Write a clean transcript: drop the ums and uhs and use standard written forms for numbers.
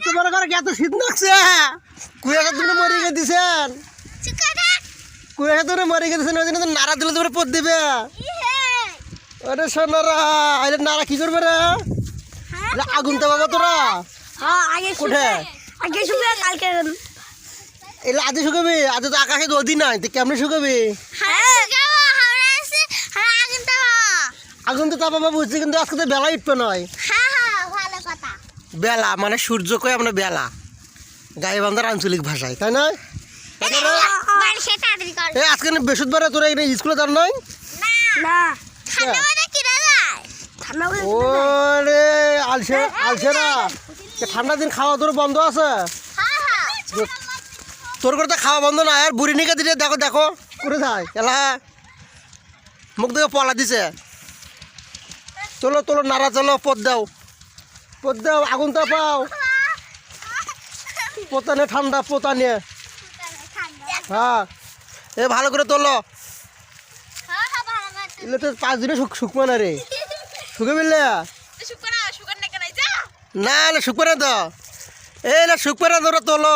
তোমার ঘরে এত শীত লাগছে কুয়াশা তুমি মরে গিয়ে দিছেন কুয়াশা তুমি মরে গিয়ে দিছেন ওই জন্য তো নাড়া দিলে তোমার পদ দিবে আরে সোনারা আরে নাড়া কি করবে রে আগুন তো বাবা তোরা কোঠে এলে আজ শুকাবি আজ তো আকাশে রোদই নাই তো কেমনে শুকাবি আগুন তো তা বাবা বুঝছি কিন্তু আজকে তো বেলা উঠবে নয় বেলা মানে সূর্য কয় আমরা বেলা গায়ে বান্ধার আঞ্চলিক ভাষায় তাই না আজকে বৃহস্পতিবার তোরা এখানে স্কুলে যান নাই ওরে আলসেরা ঠান্ডা দিন খাওয়া তোর বন্ধ আছে তোর করে তো খাওয়া বন্ধ না আর বুড়ি নিকে দিলে দেখো দেখো করে যায় এলা মুখ দেখে পলা দিছে চলো তোলো নাড়া চলো পদ দাও আগুন তা পাও পোতা নিয়ে ঠান্ডা পোতা নিয়ে হ্যাঁ এ ভালো করে তোলো এলে তো 5 দিনে শুকবে না রে শুকে মিললে না শুকবে না তো এই না শুকবে না তোরা তোলো